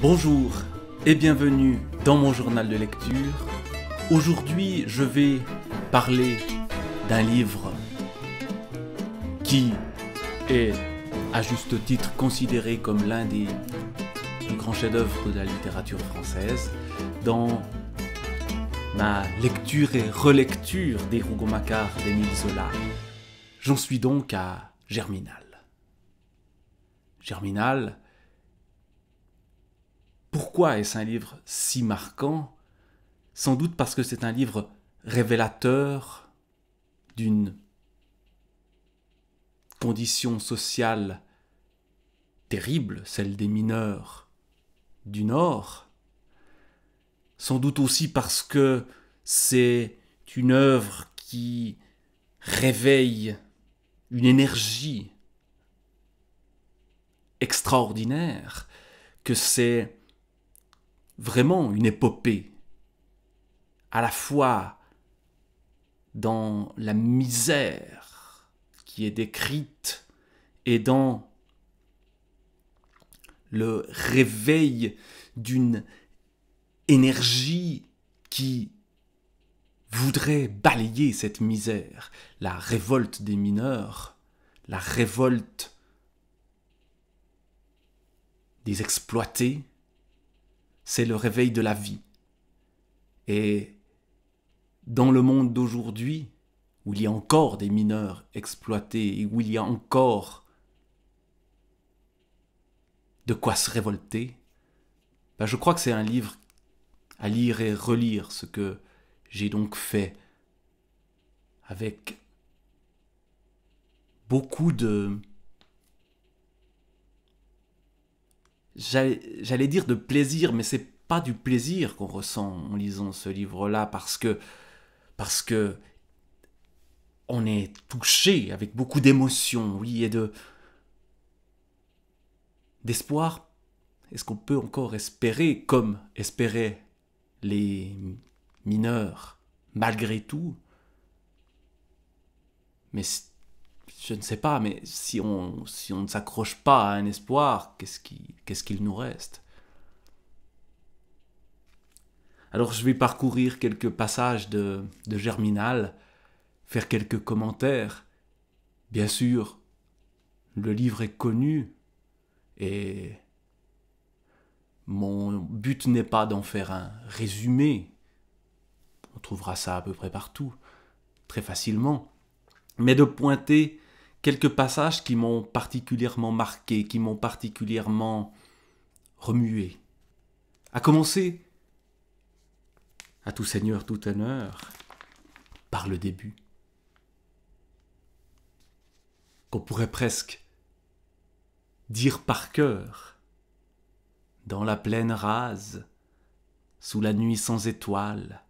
Bonjour et bienvenue dans mon journal de lecture. Aujourd'hui, je vais parler d'un livre qui est à juste titre considéré comme l'un des plus grands chefs-d'œuvre de la littérature française. Dans ma lecture et relecture des Rougon-Macquart d'Émile Zola, j'en suis donc à Germinal. Germinal, pourquoi est-ce un livre si marquant? Sans doute parce que c'est un livre révélateur d'une condition sociale terrible, celle des mineurs du Nord. Sans doute aussi parce que c'est une œuvre qui réveille une énergie extraordinaire, que c'est vraiment une épopée, à la fois dans la misère qui est décrite et dans le réveil d'une énergie qui voudrait balayer cette misère, la révolte des mineurs, la révolte des exploités. C'est le réveil de la vie. Et dans le monde d'aujourd'hui, où il y a encore des mineurs exploités et où il y a encore de quoi se révolter, je crois que c'est un livre à lire et relire, ce que j'ai donc fait avec beaucoup de... J'allais dire de plaisir, mais c'est pas du plaisir qu'on ressent en lisant ce livre-là, parce que on est touché avec beaucoup d'émotion, oui, et d'espoir. Est-ce qu'on peut encore espérer, comme espéraient les mineurs, malgré tout? Mais je ne sais pas, mais si on ne s'accroche pas à un espoir, qu'est-ce qu'il nous reste? Alors je vais parcourir quelques passages de Germinal, faire quelques commentaires. Bien sûr, le livre est connu et mon but n'est pas d'en faire un résumé. On trouvera ça à peu près partout, très facilement. Mais de pointer quelques passages qui m'ont particulièrement marqué, qui m'ont particulièrement remué. À commencer, à tout seigneur, tout honneur, par le début. Qu'on pourrait presque dire par cœur, dans la plaine rase, sous la nuit sans étoiles,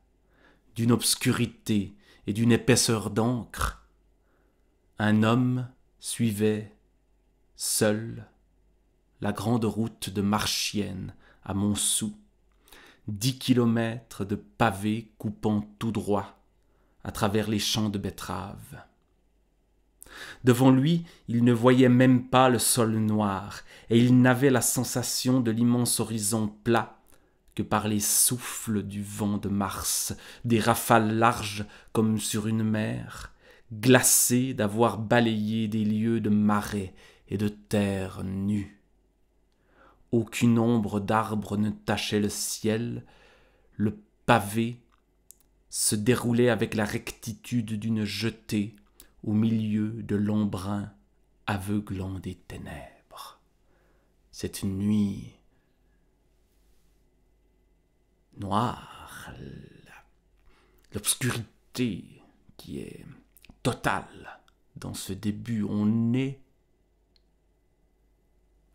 d'une obscurité et d'une épaisseur d'encre, un homme suivait, seul, la grande route de Marchienne à Montsou, 10 kilomètres de pavés coupant tout droit à travers les champs de betteraves. Devant lui, il ne voyait même pas le sol noir, et il n'avait la sensation de l'immense horizon plat que par les souffles du vent de mars, des rafales larges comme sur une mer, glacée d'avoir balayé des lieues de marais et de terre nue. Aucune ombre d'arbre ne tachait le ciel, le pavé se déroulait avec la rectitude d'une jetée au milieu de l'embrun aveuglant des ténèbres. Cette nuit noire, l'obscurité qui est totale dans ce début, on est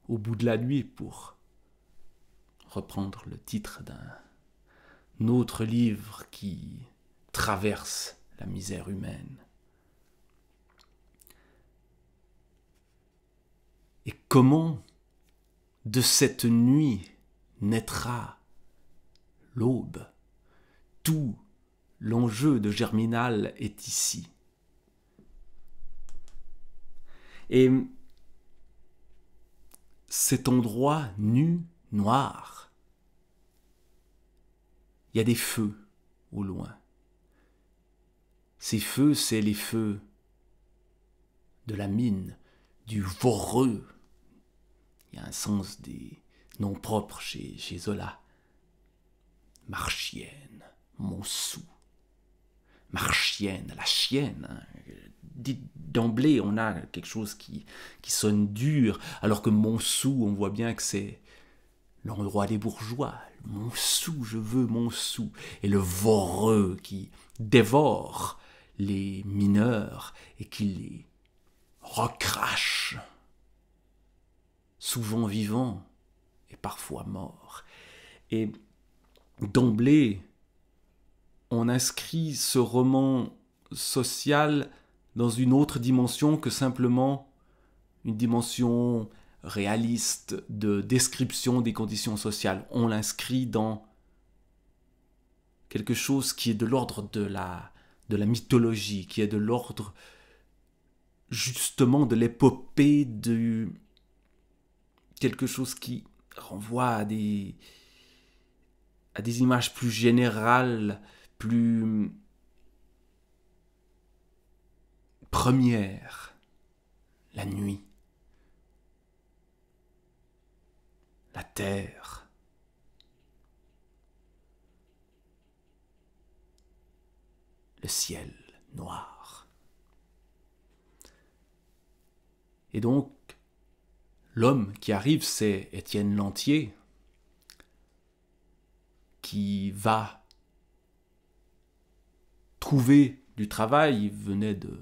au bout de la nuit, pour reprendre le titre d'un autre livre qui traverse la misère humaine. Et comment de cette nuit naîtra l'aube? Tout l'enjeu de Germinal est ici. Et cet endroit nu, noir, il y a des feux au loin. Ces feux, c'est les feux de la mine, du Voreux. Il y a un sens des noms propres chez Zola. Marchienne, Montsou. Marchienne, la chienne. Hein. Dit d'emblée, on a quelque chose qui sonne dur, alors que Montsou, on voit bien que c'est l'endroit des bourgeois. Montsou, je veux Montsou. Et le Voreux qui dévore les mineurs et qui les recrache, souvent vivants et parfois morts. Et d'emblée, on inscrit ce roman social dans une autre dimension que simplement une dimension réaliste de description des conditions sociales. On l'inscrit dans quelque chose qui est de l'ordre de la mythologie, qui est de l'ordre justement de l'épopée, de quelque chose qui renvoie à des images plus générales, plus premières. La nuit, la terre, le ciel noir. Et donc, l'homme qui arrive, c'est Étienne Lantier, qui va trouver du travail. Il venait de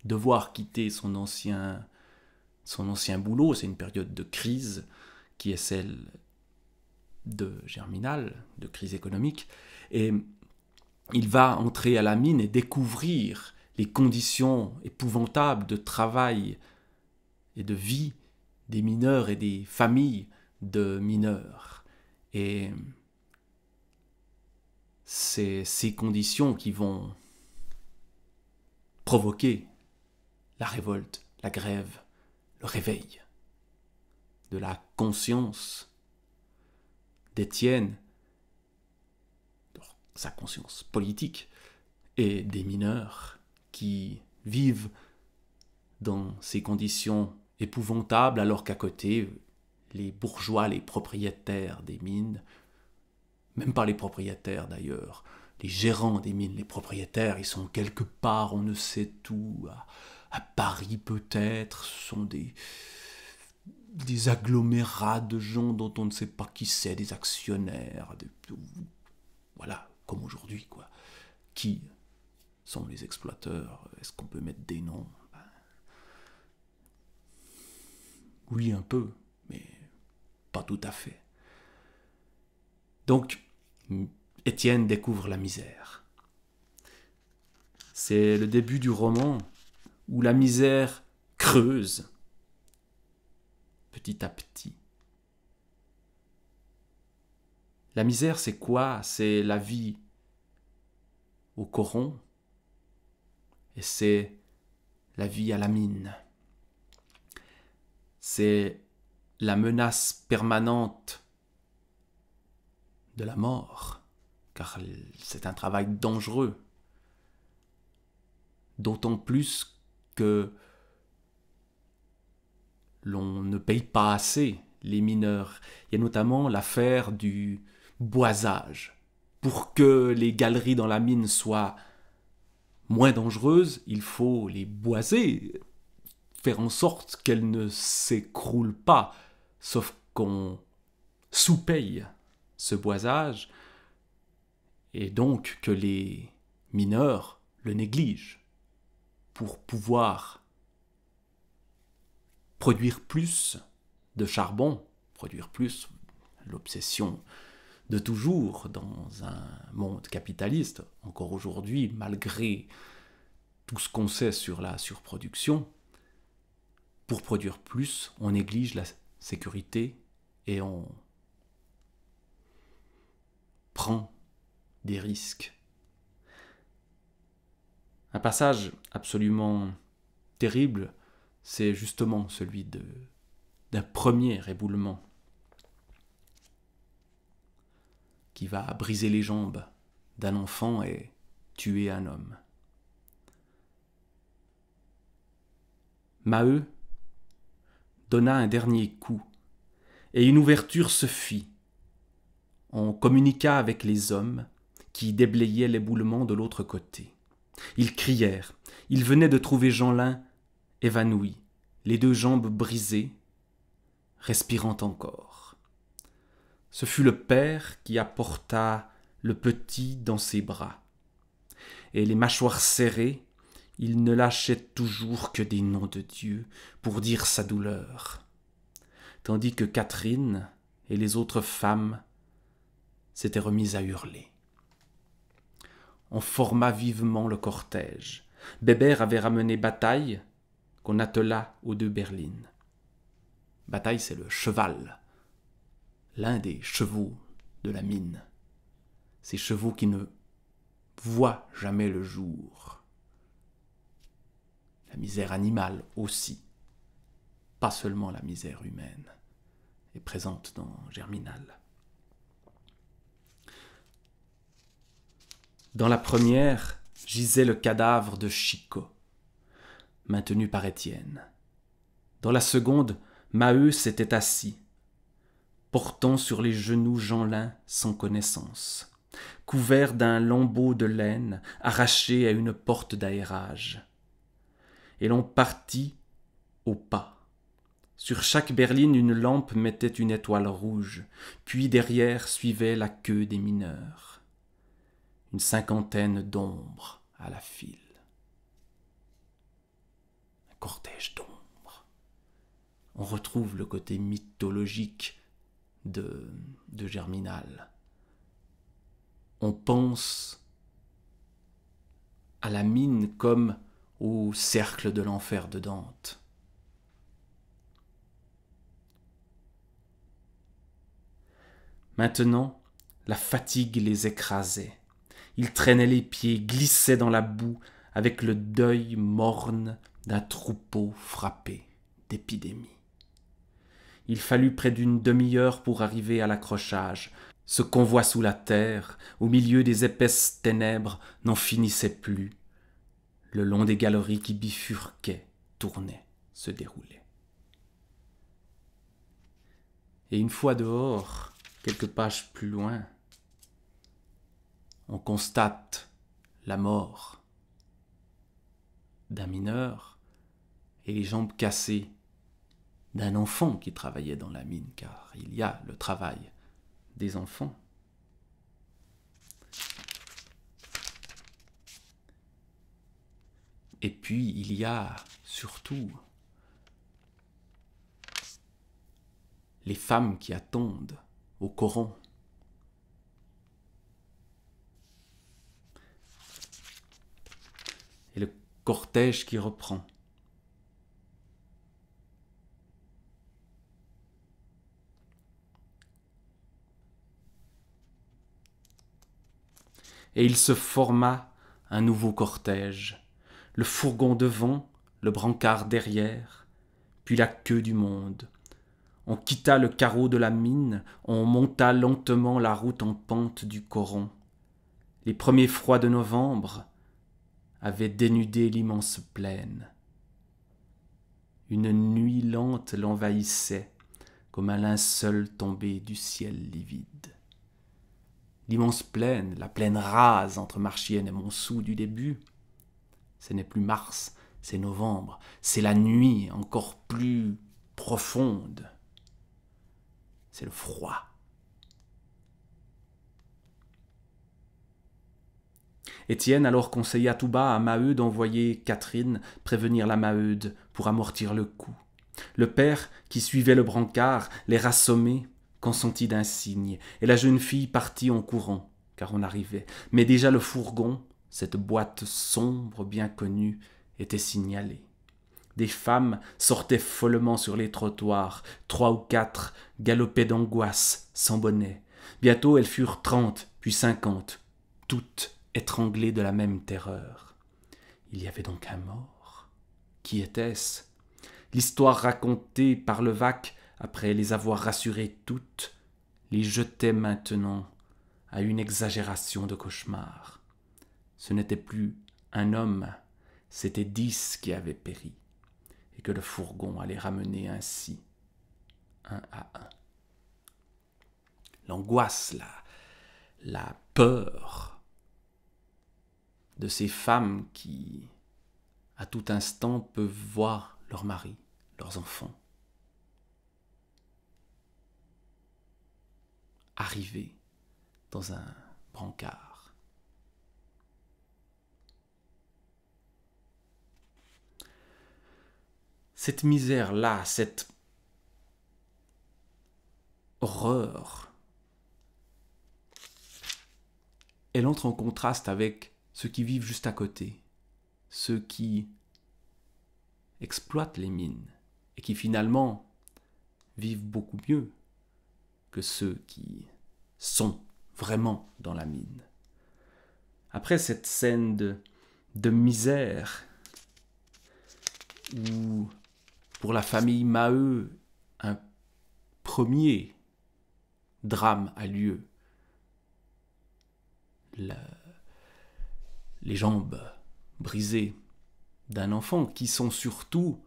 devoir quitter son ancien boulot. C'est une période de crise qui est celle de Germinal, de crise économique. Et il va entrer à la mine et découvrir les conditions épouvantables de travail et de vie des mineurs et des familles de mineurs. Et c'est ces conditions qui vont provoquer la révolte, la grève, le réveil de la conscience d'Étienne, sa conscience politique, et des mineurs qui vivent dans ces conditions épouvantables, alors qu'à côté, les bourgeois, les propriétaires des mines, même pas les propriétaires d'ailleurs, les gérants des mines, les propriétaires, ils sont quelque part, on ne sait où, à Paris peut-être, ce sont des agglomérats de gens dont on ne sait pas qui c'est, des actionnaires, voilà, comme aujourd'hui, quoi. Qui sont les exploiteurs? Est-ce qu'on peut mettre des noms? Oui, un peu, mais pas tout à fait. Donc, Étienne découvre la misère. C'est le début du roman où la misère creuse petit à petit. La misère, c'est quoi? C'est la vie au coron et c'est la vie à la mine. C'est la menace permanente de la mort, car c'est un travail dangereux. D'autant plus que l'on ne paye pas assez les mineurs. Il y a notamment l'affaire du boisage. Pour que les galeries dans la mine soient moins dangereuses, il faut les boiser, faire en sorte qu'elles ne s'écroulent pas, sauf qu'on sous-paye ce boisage, et donc que les mineurs le négligent pour pouvoir produire plus de charbon, produire plus, l'obsession de toujours dans un monde capitaliste, encore aujourd'hui, malgré tout ce qu'on sait sur la surproduction. Pour produire plus, on néglige la sécurité et on prend des risques. Un passage absolument terrible, c'est justement celui d'un premier éboulement. qui va briser les jambes d'un enfant et tuer un homme. Maheu donna un dernier coup, et une ouverture se fit. On communiqua avec les hommes qui déblayaient l'éboulement de l'autre côté. Ils crièrent. Ils venaient de trouver Jeanlin évanoui, les 2 jambes brisées, respirant encore. Ce fut le père qui apporta le petit dans ses bras. Et les mâchoires serrées, il ne lâchait toujours que des noms de Dieu pour dire sa douleur, tandis que Catherine et les autres femmes s'étaient remises à hurler. On forma vivement le cortège. Bébert avait ramené Bataille, qu'on attela aux 2 berlines. Bataille, c'est le cheval, l'un des chevaux de la mine. Ces chevaux qui ne voient jamais le jour. La misère animale aussi, pas seulement la misère humaine, est présente dans Germinal. Dans la première gisait le cadavre de Chicot, maintenu par Étienne. Dans la seconde, Maheu s'était assis, portant sur les genoux Jeanlin sans connaissance, couvert d'un lambeau de laine arraché à une porte d'aérage. Et l'on partit au pas. Sur chaque berline, une lampe mettait une étoile rouge, puis derrière suivait la queue des mineurs. Une 50aine d'ombres à la file. Un cortège d'ombres. On retrouve le côté mythologique de Germinal. On pense à la mine comme au cercle de l'enfer de Dante. Maintenant, la fatigue les écrasait. Ils traînaient les pieds, glissaient dans la boue avec le deuil morne d'un troupeau frappé d'épidémie. Il fallut près d'une demi-heure pour arriver à l'accrochage. Ce convoi sous la terre, au milieu des épaisses ténèbres, n'en finissait plus. Le long des galeries qui bifurquaient, tournaient, se déroulaient. Et une fois dehors, quelques pages plus loin, on constate la mort d'un mineur et les jambes cassées d'un enfant qui travaillait dans la mine, car il y a le travail des enfants. Et puis il y a surtout les femmes qui attendent au coron. Et le cortège qui reprend. Et il se forma un nouveau cortège, le fourgon devant, le brancard derrière, puis la queue du monde. On quitta le carreau de la mine, on monta lentement la route en pente du coron. Les premiers froids de novembre avaient dénudé l'immense plaine. Une nuit lente l'envahissait comme un linceul tombé du ciel livide. L'immense plaine, la plaine rase entre Marchienne et Montsou du début, ce n'est plus mars, c'est novembre, c'est la nuit encore plus profonde. C'est le froid. Étienne alors conseilla tout bas à Maheu d'envoyer Catherine prévenir la Maheude pour amortir le coup. Le père, qui suivait le brancard, les rassommait, consentit d'un signe, et la jeune fille partit en courant, car on arrivait. Mais déjà le fourgon, cette boîte sombre bien connue, était signalé. Des femmes sortaient follement sur les trottoirs, 3 ou 4 galopaient d'angoisse, sans bonnet. Bientôt elles furent 30, puis 50, toutes étranglées de la même terreur. Il y avait donc un mort. Qui était-ce? L'histoire racontée par Levaque, après les avoir rassurées toutes, les jetait maintenant à une exagération de cauchemar. Ce n'était plus un homme, c'était 10 qui avaient péri, et que le fourgon allait ramener ainsi, un à un. L'angoisse, la peur de ces femmes qui, à tout instant, peuvent voir leur mari, leurs enfants, arriver dans un brancard. Cette misère-là, cette horreur, elle entre en contraste avec ceux qui vivent juste à côté, ceux qui exploitent les mines et qui finalement vivent beaucoup mieux que ceux qui sont vraiment dans la mine. Après cette scène de misère où pour la famille Maheu, un premier drame a lieu, les jambes brisées d'un enfant qui sont surtout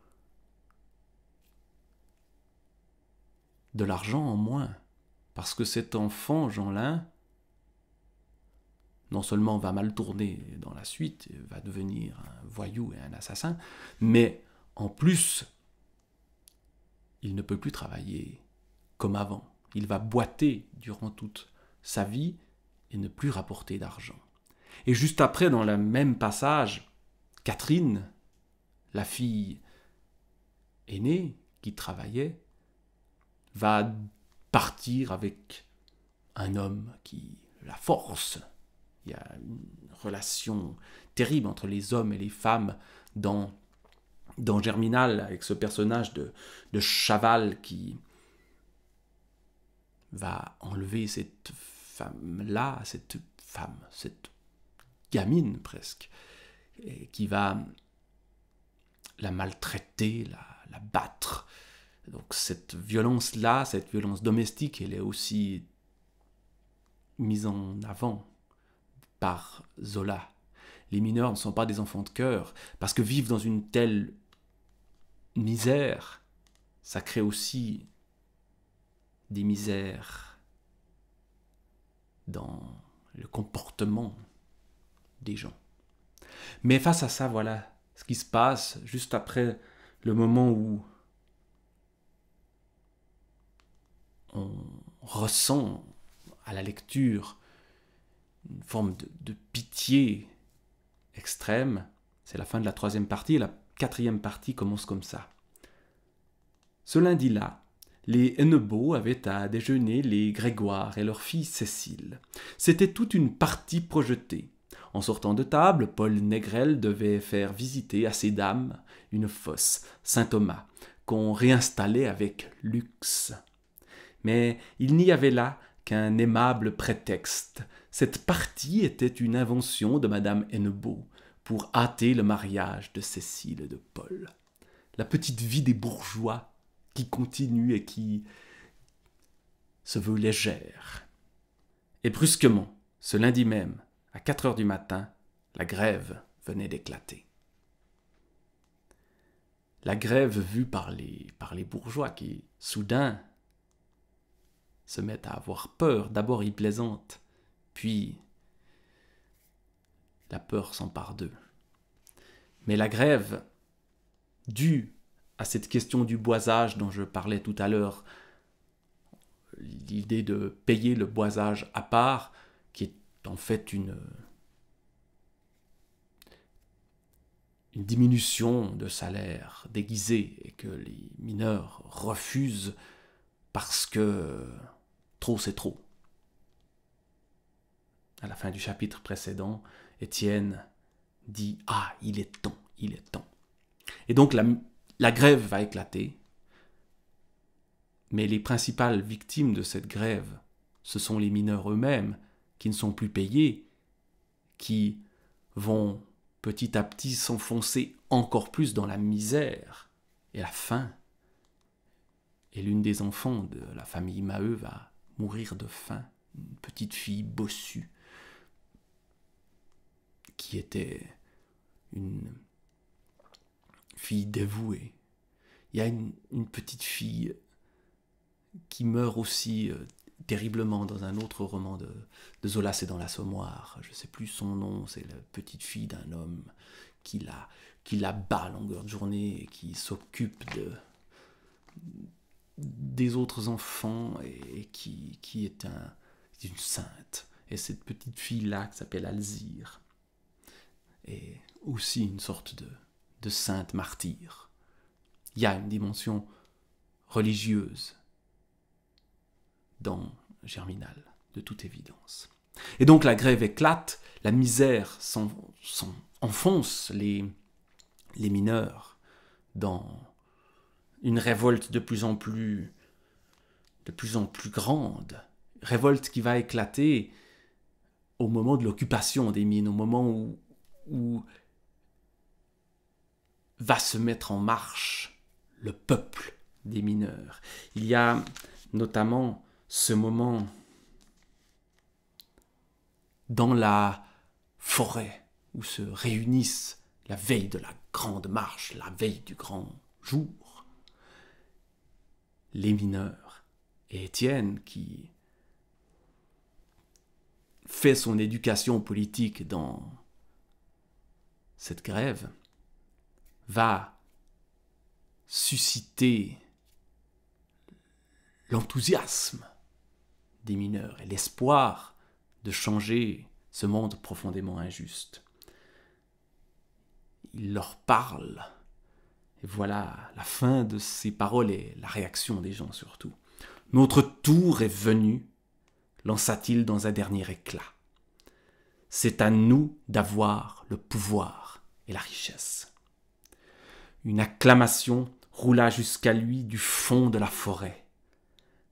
de l'argent en moins. Parce que cet enfant, Jeanlin, non seulement va mal tourner dans la suite, va devenir un voyou et un assassin, mais en plus, il ne peut plus travailler comme avant. Il va boiter durant toute sa vie et ne plus rapporter d'argent. Et juste après, dans le même passage, Catherine, la fille aînée qui travaillait, va partir avec un homme qui la force. Il y a une relation terrible entre les hommes et les femmes dans Germinal, avec ce personnage de Chaval qui va enlever cette femme-là, cette gamine presque, et qui va la maltraiter, la battre. Donc cette violence-là, cette violence domestique, elle est aussi mise en avant par Zola. Les mineurs ne sont pas des enfants de cœur, parce que vivre dans une telle misère, ça crée aussi des misères dans le comportement des gens. Mais face à ça, voilà ce qui se passe juste après le moment où on ressent à la lecture une forme de pitié extrême. C'est la fin de la 3e partie, et la 4e partie commence comme ça. Ce lundi-là, les Hennebeau avaient à déjeuner les Grégoire et leur fille Cécile. C'était toute une partie projetée. En sortant de table, Paul Négrel devait faire visiter à ces dames une fosse, Saint-Thomas, qu'on réinstallait avec luxe. Mais il n'y avait là qu'un aimable prétexte. Cette partie était une invention de madame Hennebeau pour hâter le mariage de Cécile et de Paul. La petite vie des bourgeois qui continue et qui se veut légère. Et brusquement, ce lundi même, à 4 heures du matin, la grève venait d'éclater. La grève vue par les bourgeois qui, soudain, se mettent à avoir peur. D'abord ils plaisantent, puis la peur s'empare d'eux. Mais la grève, due à cette question du boisage dont je parlais tout à l'heure, l'idée de payer le boisage à part, qui est en fait une diminution de salaire déguisée et que les mineurs refusent parce que trop c'est trop. À la fin du chapitre précédent, Étienne dit « Ah, il est temps, il est temps ». Et donc la grève va éclater, mais les principales victimes de cette grève, ce sont les mineurs eux-mêmes qui ne sont plus payés, qui vont petit à petit s'enfoncer encore plus dans la misère et la faim. Et l'une des enfants de la famille Maheu va mourir de faim une petite fille bossue, qui était une fille dévouée. Il y a une petite fille qui meurt aussi terriblement dans un autre roman de Zola, c'est dans l'Assommoir. Je ne sais plus son nom, c'est la petite fille d'un homme qui la bat à longueur de journée et qui s'occupe des autres enfants et qui est une sainte. Et cette petite fille-là qui s'appelle Alzire est aussi une sorte de sainte martyre. Il y a une dimension religieuse dans Germinal, de toute évidence. Et donc la grève éclate, la misère enfonce les mineurs dans une révolte de plus en plus grande, révolte qui va éclater au moment de l'occupation des mines, au moment où va se mettre en marche le peuple des mineurs. Il y a notamment ce moment dans la forêt où se réunissent la veille de la grande marche, la veille du grand jour, les mineurs et Étienne qui fait son éducation politique dans cette grève va susciter l'enthousiasme des mineurs et l'espoir de changer ce monde profondément injuste. Il leur parle, et voilà la fin de ces paroles et la réaction des gens surtout. « Notre tour est venu », lança-t-il dans un dernier éclat. « C'est à nous d'avoir le pouvoir et la richesse. » Une acclamation roula jusqu'à lui du fond de la forêt.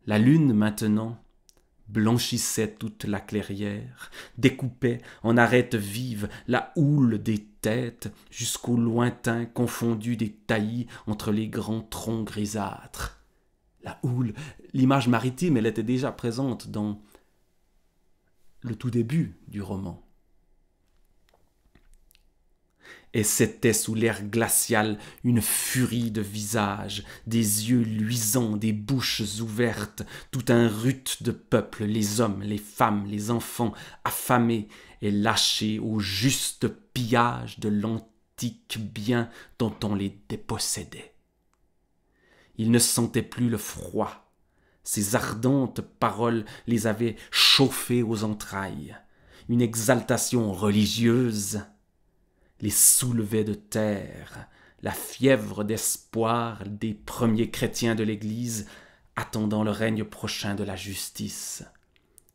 La lune, maintenant, blanchissait toute la clairière, découpait en arêtes vives la houle des têtes jusqu'au lointain confondu des taillis entre les grands troncs grisâtres. La houle, l'image maritime, elle était déjà présente dans le tout début du roman. Et c'était sous l'air glacial une furie de visages, des yeux luisants, des bouches ouvertes, tout un rut de peuple, les hommes, les femmes, les enfants, affamés et lâchés au juste pillage de l'antique bien dont on les dépossédait. Ils ne sentaient plus le froid. Ces ardentes paroles les avaient chauffés aux entrailles. Une exaltation religieuse les soulevait de terre, la fièvre d'espoir des premiers chrétiens de l'Église attendant le règne prochain de la justice.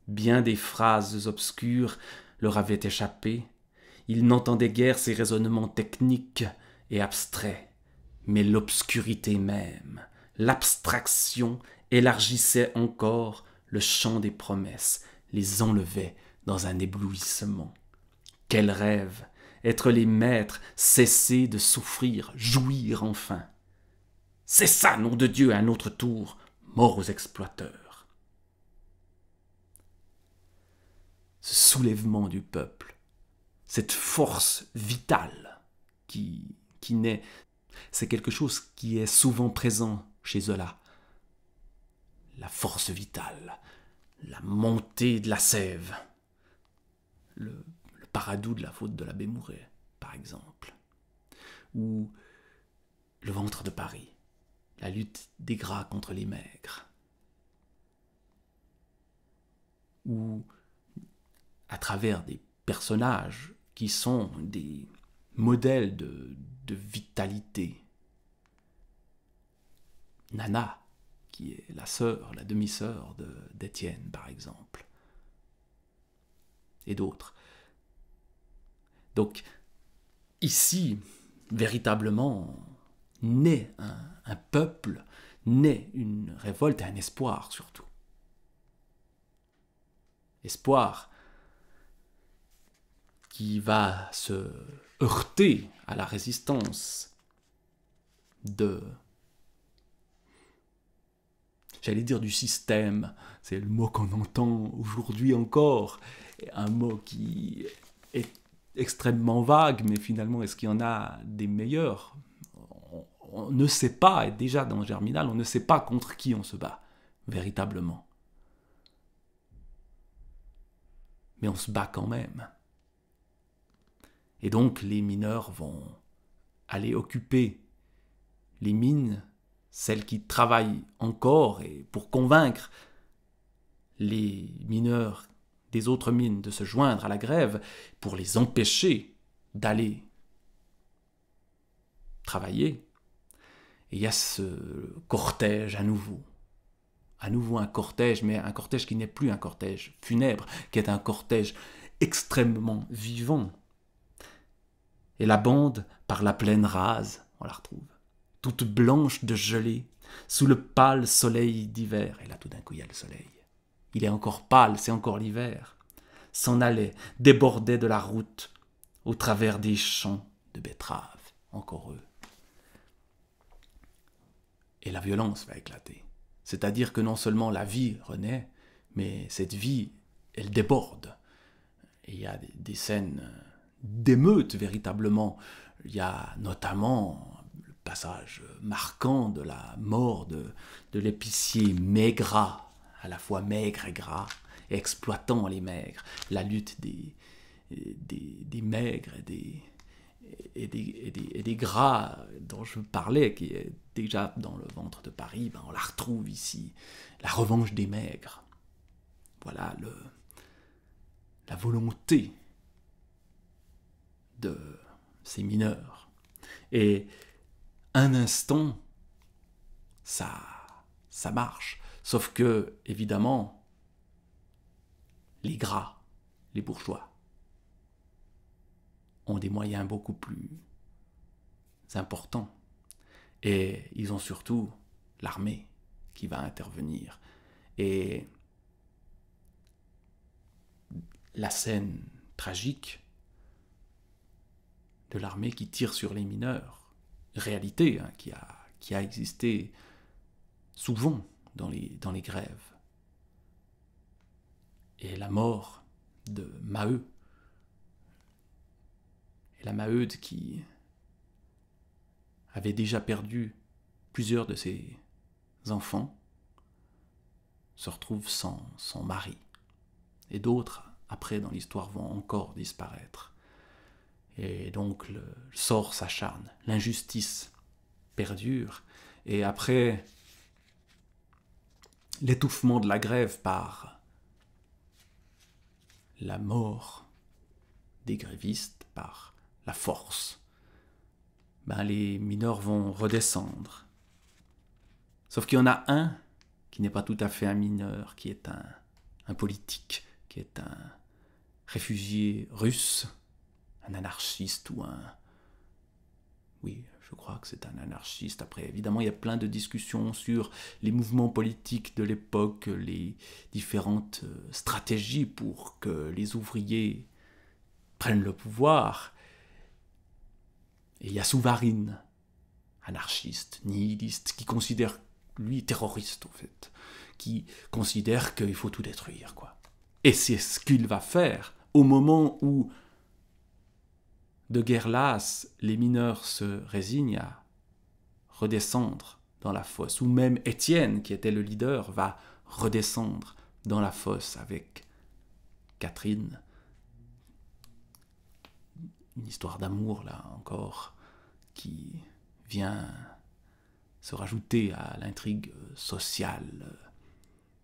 Bien des phrases obscures leur avaient échappé, ils n'entendaient guère ces raisonnements techniques et abstraits, mais l'obscurité même, l'abstraction élargissait encore le champ des promesses, les enlevait dans un éblouissement. Quel rêve! Être les maîtres, cesser de souffrir, jouir enfin. C'est ça, nom de Dieu, à notre tour, mort aux exploiteurs. Ce soulèvement du peuple, cette force vitale qui naît, c'est quelque chose qui est souvent présent chez Zola. La force vitale, la montée de la sève, le Paradou de la faute de l'abbé Mouret, par exemple, ou le ventre de Paris, la lutte des gras contre les maigres, ou à travers des personnages qui sont des modèles de vitalité. Nana, qui est la sœur, la demi-sœur d'Étienne, par exemple, et d'autres. Donc, ici, véritablement, naît un peuple, naît une révolte et un espoir surtout. Espoir qui va se heurter à la résistance j'allais dire du système, c'est le mot qu'on entend aujourd'hui encore, un mot qui est extrêmement vague, mais finalement, est-ce qu'il y en a des meilleurs? On ne sait pas, et déjà dans Germinal, on ne sait pas contre qui on se bat, véritablement. Mais on se bat quand même. Et donc, les mineurs vont aller occuper les mines, celles qui travaillent encore, et pour convaincre les mineurs des autres mines de se joindre à la grève, pour les empêcher d'aller travailler. Et il y a ce cortège à nouveau un cortège, mais un cortège qui n'est plus un cortège funèbre, qui est un cortège extrêmement vivant. Et la bande, par la plaine rase, on la retrouve, toute blanche de gelée, sous le pâle soleil d'hiver. Et là, tout d'un coup, il y a le soleil. Il est encore pâle, c'est encore l'hiver. S'en allait, débordait de la route, au travers des champs de betteraves, encore eux. Et la violence va éclater. C'est-à-dire que non seulement la vie renaît, mais cette vie, elle déborde. Et il y a des scènes d'émeute, véritablement. Il y a notamment le passage marquant de la mort de l'épicier Maigrat, à la fois maigre et gras, exploitant les maigres, la lutte des maigres et des gras dont je parlais, qui est déjà dans le ventre de Paris, on la retrouve ici, la revanche des maigres. Voilà la volonté de ces mineurs. Et un instant, ça marche. Sauf que, évidemment, les gras, les bourgeois, ont des moyens beaucoup plus importants. Et ils ont surtout l'armée qui va intervenir. Et la scène tragique de l'armée qui tire sur les mineurs, réalité qui a existé souvent dans les grèves. Et la mort de Maheu, et la Maheude qui avait déjà perdu plusieurs de ses enfants, se retrouve sans mari. Et d'autres, après dans l'histoire, vont encore disparaître. Et donc le sort s'acharne, l'injustice perdure, et après l'étouffement de la grève par la mort des grévistes, par la force, les mineurs vont redescendre. Sauf qu'il y en a un qui n'est pas tout à fait un mineur, qui est un politique, qui est un réfugié russe, un anarchiste ou un... Oui, je crois que c'est un anarchiste. Après, évidemment, il y a plein de discussions sur les mouvements politiques de l'époque, les différentes stratégies pour que les ouvriers prennent le pouvoir. Et il y a Souvarine, anarchiste, nihiliste, qui considère, lui, terroriste, en fait, qui considère qu'il faut tout détruire, quoi. Et c'est ce qu'il va faire au moment où, de guerre lasse, les mineurs se résignent à redescendre dans la fosse, ou même Étienne, qui était le leader, va redescendre dans la fosse avec Catherine. Une histoire d'amour, là, encore, qui vient se rajouter à l'intrigue sociale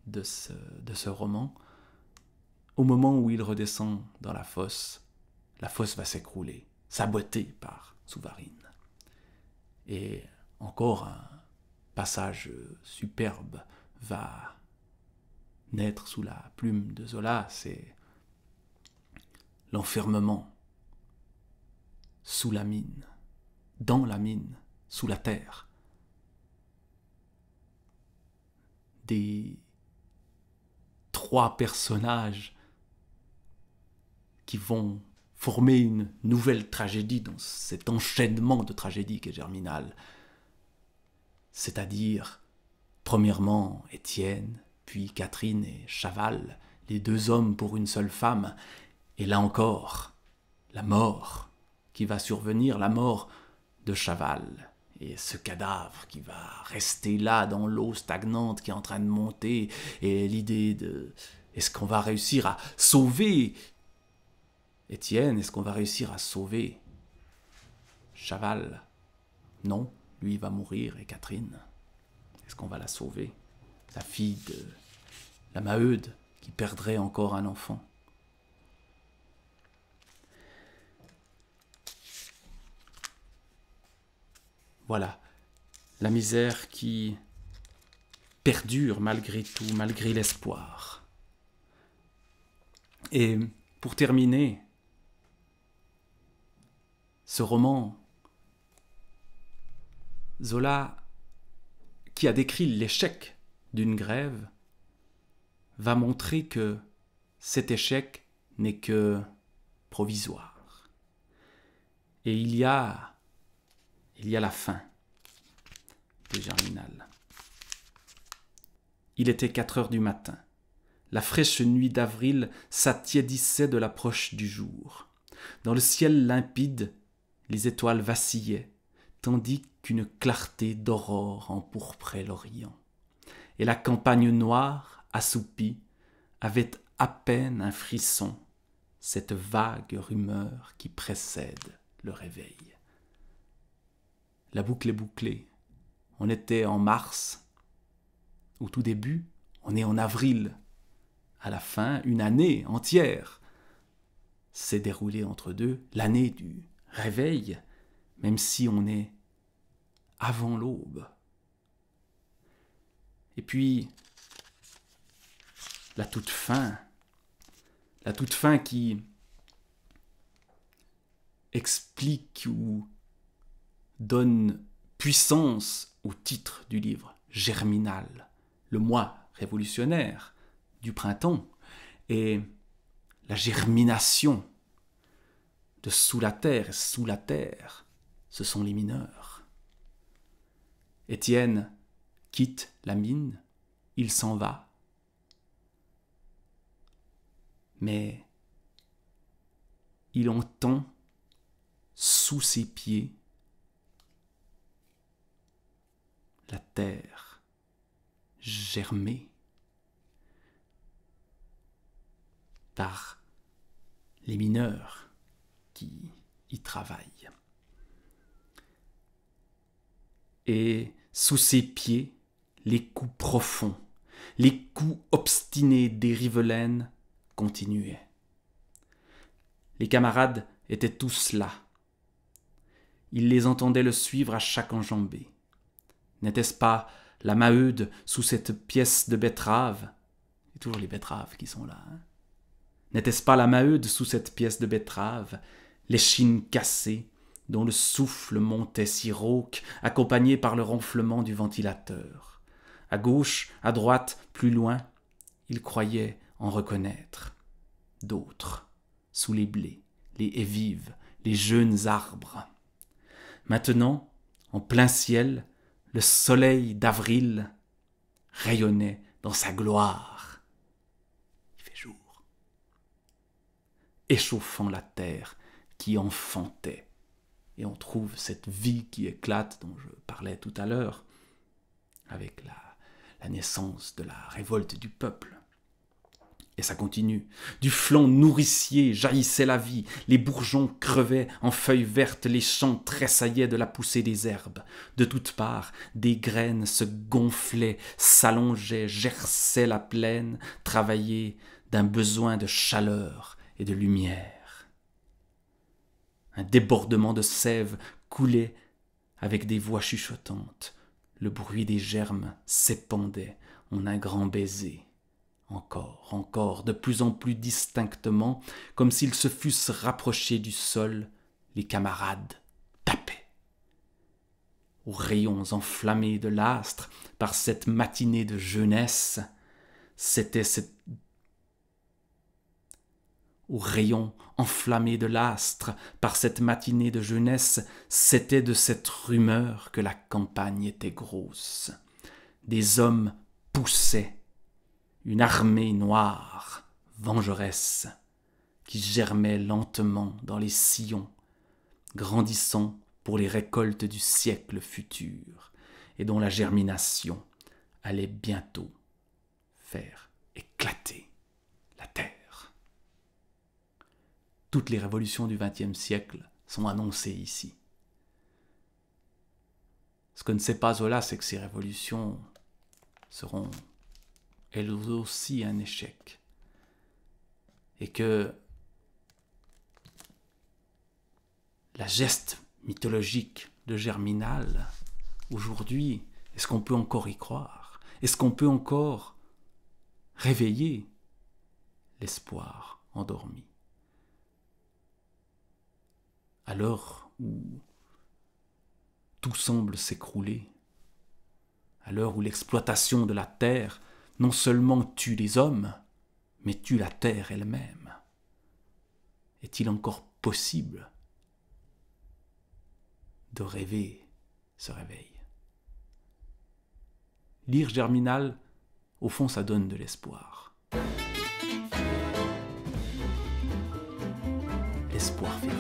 de ce roman. Au moment où il redescend dans la fosse va s'écrouler, sabotée par Souvarine. Et encore un passage superbe va naître sous la plume de Zola, c'est l'enfermement sous la mine, dans la mine, sous la terre, des trois personnages qui vont former une nouvelle tragédie dans cet enchaînement de tragédies qu'est Germinal. C'est-à-dire Premièrement Étienne, puis Catherine et Chaval, les deux hommes pour une seule femme, et là encore, la mort qui va survenir, la mort de Chaval, et ce cadavre qui va rester là dans l'eau stagnante qui est en train de monter, et l'idée de est-ce qu'on va réussir à sauver Étienne, est-ce qu'on va réussir à sauver Chaval? Non, lui va mourir, et Catherine, est-ce qu'on va la sauver? La fille de la Maheude qui perdrait encore un enfant. Voilà, la misère qui perdure malgré tout, malgré l'espoir. Et pour terminer, ce roman, Zola, qui a décrit l'échec d'une grève, va montrer que cet échec n'est que provisoire. Et il y a la fin de Germinal. Il était 4 heures du matin. La fraîche nuit d'avril s'attiédissait de l'approche du jour. Dans le ciel limpide, les étoiles vacillaient, tandis qu'une clarté d'aurore empourprait l'Orient. Et la campagne noire, assoupie, avait à peine un frisson, cette vague rumeur qui précède le réveil. La boucle est bouclée. On était en mars. Au tout début, on est en avril. À la fin, une année entière s'est déroulée entre deux, l'année du réveil, même si on est avant l'aube. Et puis, la toute fin qui explique ou donne puissance au titre du livre, Germinal, le mois révolutionnaire du printemps, et la germination de sous la terre, ce sont les mineurs. Étienne quitte la mine, il s'en va, mais il entend sous ses pieds la terre germer par les mineurs qui y travaillent. Et sous ses pieds, les coups profonds, les coups obstinés des rivelaines continuaient. Les camarades étaient tous là. Il les entendait le suivre à chaque enjambée. N'était-ce pas la Maheude sous cette pièce de betterave? C'est toujours les betteraves qui sont là. N'était-ce pas la Maheude sous cette pièce de betterave, l'échine cassée, dont le souffle montait si rauque, accompagné par le ronflement du ventilateur. À gauche, à droite, plus loin, il croyait en reconnaître d'autres, sous les blés, les haies vives, les jeunes arbres. Maintenant, en plein ciel, le soleil d'avril rayonnait dans sa gloire. Il fait jour, échauffant la terre qui enfantait. Et on trouve cette vie qui éclate dont je parlais tout à l'heure, avec la naissance de la révolte du peuple. Et ça continue. Du flanc nourricier jaillissait la vie, les bourgeons crevaient en feuilles vertes, les champs tressaillaient de la poussée des herbes. De toutes parts, des graines se gonflaient, s'allongeaient, gerçaient la plaine, travaillées d'un besoin de chaleur et de lumière. Un débordement de sève coulait avec des voix chuchotantes. Le bruit des germes s'épandait en un grand baiser. Encore, de plus en plus distinctement, comme s'ils se fussent rapprochés du sol, les camarades tapaient. Aux rayons enflammés de l'astre par cette matinée de jeunesse, aux rayons enflammés de l'astre par cette matinée de jeunesse, c'était de cette rumeur que la campagne était grosse. des hommes poussaient une armée noire, vengeresse, qui germait lentement dans les sillons, grandissant pour les récoltes du siècle futur, et dont la germination allait bientôt faire éclater la terre. Toutes les révolutions du XXe siècle sont annoncées ici. Ce que ne sait pas Zola, c'est que ces révolutions seront elles aussi un échec. Et que la geste mythologique de Germinal, aujourd'hui, est-ce qu'on peut encore y croire? Est-ce qu'on peut encore réveiller l'espoir endormi? À l'heure où tout semble s'écrouler, à l'heure où l'exploitation de la terre non seulement tue les hommes, mais tue la terre elle-même, est-il encore possible de rêver ce réveil? Lire Germinal, au fond, ça donne de l'espoir. L'espoir fait